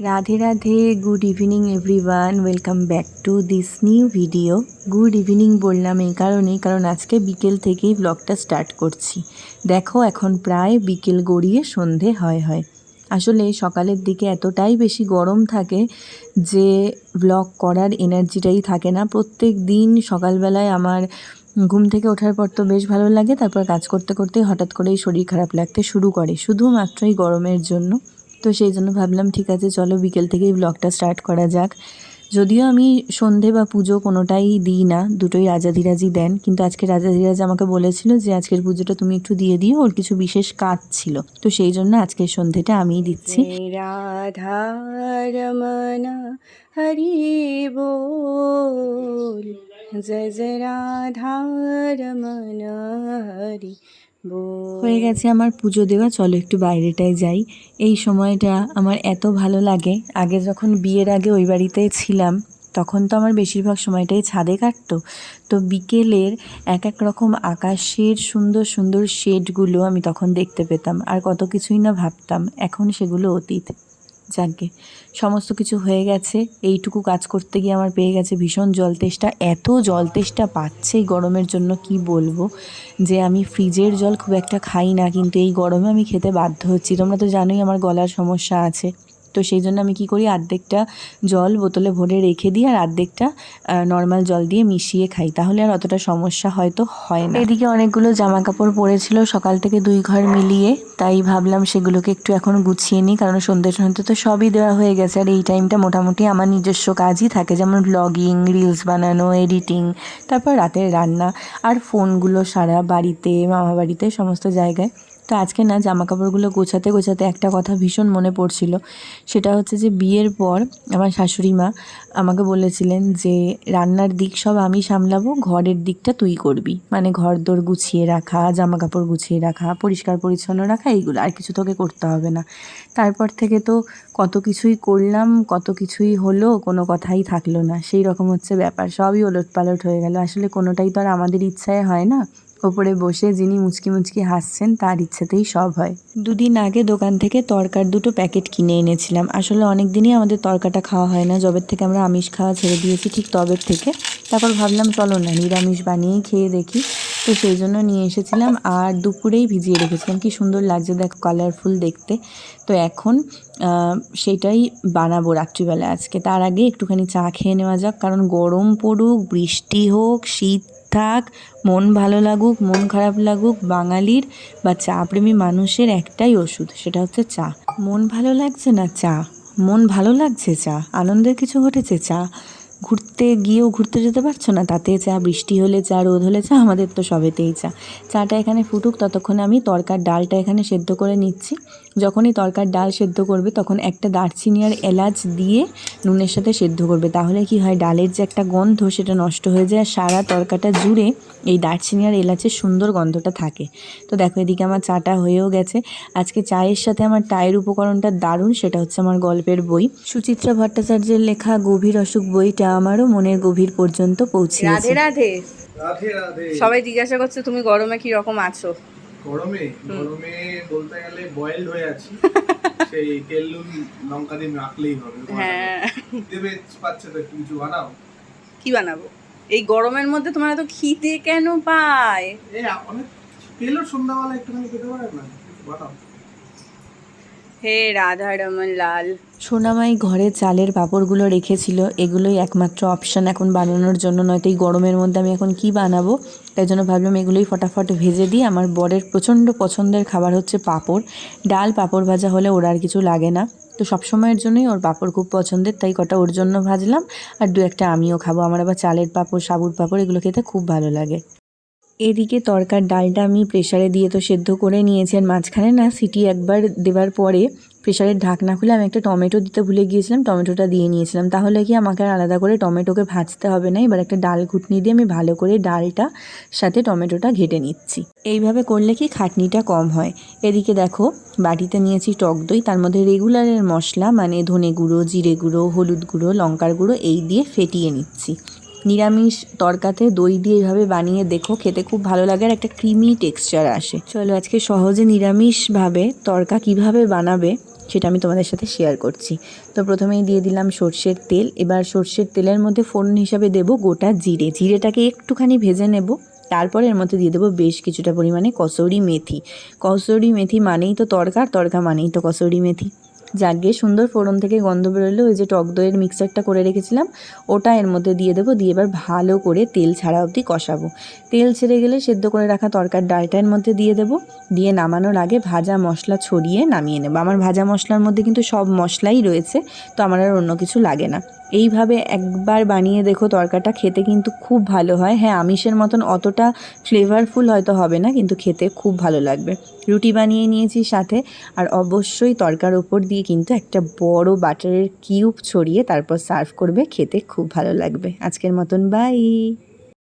Radhe Radhe, good evening everyone, welcome back to this new video. Good evening বললাম এই কারণেই, কারণ আজকে বিকেল থেকেই ব্লগটা স্টার্ট করছি। দেখো এখন প্রায় বিকেল গড়িয়ে সন্ধে হয়। আসলে সকালের দিকে এতটাই বেশি গরম থাকে যে ব্লগ করার এনার্জিটাই থাকে না। প্রত্যেক দিন সকালবেলায় আমার ঘুম থেকে ওঠার পর তো বেশ ভালো লাগে, তারপর কাজ করতে করতেই হঠাৎ করেই শরীর খারাপ লাগতে শুরু করে, শুধুমাত্রই গরমের জন্য। তো সেই জন্য ভাবলাম ঠিক আছে চলো বিকেল থেকেই ব্লগটা স্টার্ট করা যাক। যদিও আমি সন্ধে বা পুজো কোনোটাই দিই না, দুটোই রাজাধিরাজই দেন, কিন্তু আজকে রাজাধিরাজ আমাকে বলেছিল যে আজকের পুজোটা তুমি একটু দিয়ে দিও, ওর কিছু বিশেষ কাজ ছিল, তো সেই জন্য আজকের সন্ধেটা আমিই দিচ্ছি। রাধা রমনা হরি বল, জয় জয় রাধা রমনা হরি। হয়ে গেছে আমার পুজো দেওয়া, চলো একটু বাইরেটায় যাই। এই সময়টা আমার এত ভালো লাগে। আগে যখন বিয়ের আগে ওই বাড়িতে ছিলাম তখন তো আমার বেশিরভাগ সময়টাই ছাদে কাটতো। তো বিকেলের এক এক রকম আকাশের সুন্দর সুন্দর শেডগুলো আমি তখন দেখতে পেতাম, আর কত কিছুই না ভাবতাম। এখন সেগুলো অতীত। যাকে সমস্ত কিছু হয়ে গেছে, এইটুকু কাজ করতে গিয়ে আমার পেয়ে গেছে ভীষণ জল তেষ্টা। এত জল তেষ্টা পাচ্ছে এই গরমের জন্য কি বলবো, যে আমি ফ্রিজের জল খুব একটা খাই না, কিন্তু এই গরমে আমি খেতে বাধ্য হচ্ছি। তোমরা তো জানোই আমার গলার সমস্যা আছে, তো সেই জন্য আমি কি করি, অর্ধেকটা জল বোতলে ভরে রেখে দিই আর অর্ধেকটা নর্মাল জল দিয়ে মিশিয়ে খাই, তাহলে আর অতটা সমস্যা হয়তো হয় না। এদিকে অনেকগুলো জামা কাপড় পরেছিল সকাল থেকে 2 ঘর মিলিয়ে, তাই ভাবলাম সেগুলোকে একটু এখন গুছিয়ে নিই, কারণ সন্ধ্যে তো সবই দেওয়া হয়ে গেছে। আর এই টাইমটা মোটামুটি আমার নিজস্ব কাজই থাকে, যেমন ব্লগিং, রিলস বানানো, এডিটিং, তারপর রাতের রান্না আর ফোনগুলো সারা বাড়িতে, মামা বাড়িতে, সমস্ত জায়গায়। তো আজকে না জামা কাপড়গুলো গোছাতে গোছাতে একটা কথা ভীষণ মনে পড়ছিল। সেটা হচ্ছে যে বিয়ের পর আমার শাশুড়ি মা আমাকে বলেছিলেন যে রান্নার দিক সব আমি সামলাবো, ঘরের দিকটা তুই করবি, মানে ঘর দোর গুছিয়ে রাখা, জামা কাপড় গুছিয়ে রাখা, পরিষ্কার পরিচ্ছন্ন রাখা, এইগুলো আর কিছু তোকে করতে হবে না। তারপর থেকে তো কত কিছুই করলাম, কত কিছুই হলো, কোনো কথাই থাকলো না। সেই রকম হচ্ছে ব্যাপার, সবই ওলটপালট হয়ে গেল। আসলে কোনোটাই তো আর আমাদের ইচ্ছায় হয় না। ওপরে বসে যিনি মুচকি মুচকি হাসছেন তার ইচ্ছেতেই সব হয়। 2 দিন আগে দোকান থেকে তরকার 2টো প্যাকেট কিনে এনেছিলাম। আসলে অনেক দিনই আমাদের তরকাটা খাওয়া হয় না, যবের থেকে আমরা আমিষ খাওয়া ছেড়ে দিয়েছি, ঠিক তবের থেকে। তারপর ভাবলাম চলো না নিরামিষ বানিয়েই খেয়ে দেখি, তো সেই জন্য নিয়ে এসেছিলাম। আর দুপুরেই ভিজিয়ে রেখেছিলাম, কি সুন্দর লাগছে দেখো, কালারফুল দেখতে। তো এখন সেটাই বানাবো রাত্রিবেলা আজকে। তার আগে একটুখানি চা খেয়ে নেওয়া যাক, কারণ গরম পড়ুক, বৃষ্টি হোক, শীত থাক, মন ভালো লাগুক, মন খারাপ লাগুক, বাঙালির বা চা প্রেমী মানুষের একটাই ওষুধ, সেটা হচ্ছে চা। মন ভালো লাগছে না চা, মন ভালো লাগছে চা, আনন্দের কিছু ঘটেছে চা, ঘুরতে গিয়েও ঘুরতে যেতে পারছো না তাতে চা, বৃষ্টি হলে চা, রোদ হলে চা, আমাদের তো সবেতেই চা। চাটা এখানে ফুটুক, ততক্ষণে আমি তরকার ডালটা এখানে সেদ্ধ করে নিচ্ছি। যখনই তরকার ডাল সেদ্ধ করবে তখন একটা দারচিনি আর এলাচ দিয়ে নুনের সাথে সেদ্ধ করবে, তাহলে কি হয়, ডালের যে একটা গন্ধ সেটা নষ্ট হয়ে যায়, আর সারা তরকাটা জুড়ে এই দারচিনি আর এলাচের সুন্দর গন্ধটা থাকে। তো দেখো এদিকে আমার চাটা হয়েও গেছে। আজকে চায়ের সাথে আমার টায়ের উপকরণটা দারুণ, সেটা হচ্ছে আমার গল্পের বই, সুচিত্রা ভট্টাচার্যের লেখা গভীর অসুখ বইটা আমারও মনের গভীর পর্যন্ত পৌঁছিয়েছে। রাধে রাধে। রাধে রাধে। সবাই জিজ্ঞাসা করছে তুমি গরমে কি রকম আছো। গরমে বলতে গেলে বয়েলড হয়ে আছি। সেই তেল নুন লঙ্কা দিয়ে মাখলেই হবে। হ্যাঁ, দেবে পাচ্ছে তো, কিছু বানাও। কি বানাবো এই গরমের মধ্যে, তোমার এত খিদে কেন পায়? এই অনেক পেলো সন্ধ্যাবেলা একটুখানি খেতে পারে না, কিছু বানাও। হে রাধা রমন লাল। সোনামাই ঘরে চালের পাঁপড়গুলো রেখেছিল, এগুলোই একমাত্র অপশান এখন বানানোর জন্য, নয়তো এই গরমের মধ্যে আমি এখন কি বানাবো। তাই জন্য ভাবলাম এগুলোই ফটাফট ভেজে দিই। আমার বরের প্রচণ্ড পছন্দের খাবার হচ্ছে পাঁপড়, ডাল পাঁপড় ভাজা হলে ওর আর কিছু লাগে না। তো সবসময়ের জন্যই ওর পাঁপড় খুব পছন্দের, তাই কটা ওর জন্য ভাজলাম, আর 2-1টা আমিও খাবো। আমার আবার চালের পাঁপড়, সাবুর পাঁপড় এগুলো খেতে খুব ভালো লাগে। এদিকে তরকার ডালটা আমি প্রেসারে দিয়ে তো সেদ্ধ করে নিয়েছি, আর মাঝখানে না সিটি একবার দেওয়ার পরে প্রেসারের ঢাকনা খুলে আমি একটা টমেটো দিতে ভুলে গিয়েছিলাম, টমেটোটা দিয়ে নিয়েছিলাম, তাহলে কি আমাকে আর আলাদা করে টমেটোকে ভাজতে হবে না। এবার একটা ডাল ঘুটনি দিয়ে আমি ভালো করে ডালটা সাথে টমেটোটা ঘেটে নিচ্ছি। এইভাবে করলে কি খাটনিটা কম হয়। এদিকে দেখো বাটিতে নিয়েছি টক দই, তার মধ্যে রেগুলারের মশলা মানে ধনে গুঁড়ো, জিরে গুঁড়ো, হলুদ গুঁড়ো, লঙ্কার গুঁড়ো এই দিয়ে ফেটিয়ে নিচ্ছি। নিরামিষ তরকাতে দই দিয়ে এইভাবে বানিয়ে দেখো, খেতে খুব ভালো লাগে আর একটা ক্রিমি টেক্সচার আসে। চলো আজকে সহজে নিরামিষভাবে তরকা কিভাবে বানাবে সেটা আমি তোমাদের সাথে শেয়ার করছি। তো প্রথমেই দিয়ে দিলাম সর্ষের তেল। এবার সর্ষের তেলের মধ্যে ফোড়ন হিসাবে দেব গোটা জিরে। জিরেটাকে একটুখানি ভেজে নেব। তারপরে এর মধ্যে দিয়ে দেবো বেশ কিছুটা পরিমাণে কসুরি মেথি। কসুরি মেথি মানেই তো তড়কা, তড়কা মানেই তো কসুরি মেথি। যাকে সুন্দর ফোড়ন থেকে গন্ধ বেরোলে ওই যে টক দইয়ের মিক্সচারটা করে রেখেছিলাম ওটা এর মধ্যে দিয়ে দেবো। দিয়ে এবার ভালো করে তেল ছাড়া অবধি কষাবো। তেল ছেড়ে গেলে সেদ্ধ করে রাখা তরকার ডালটা এর মধ্যে দিয়ে দেবো। দিয়ে নামানোর আগে ভাজা মশলা ছড়িয়ে নামিয়ে নেব। আমার ভাজা মশলার মধ্যে কিন্তু সব মশলাই রয়েছে, তো আমার আর অন্য কিছু লাগে না। এইভাবে একবার বানিয়ে দেখো, তরকাটা খেতে কিন্তু খুব ভালো হয়। হ্যাঁ, আমিষের মতন অতটা ফ্লেভারফুল হয়তো হবে না, কিন্তু খেতে খুব ভালো লাগবে। রুটি বানিয়ে নিয়েছি সাথে, আর অবশ্যই তরকার ওপর দিয়ে কিন্তু একটা বড় বাটারের কিউব ছড়িয়ে তারপর সার্ভ করবে। খেতে খুব ভালো লাগবে। আজকের মতন বাই।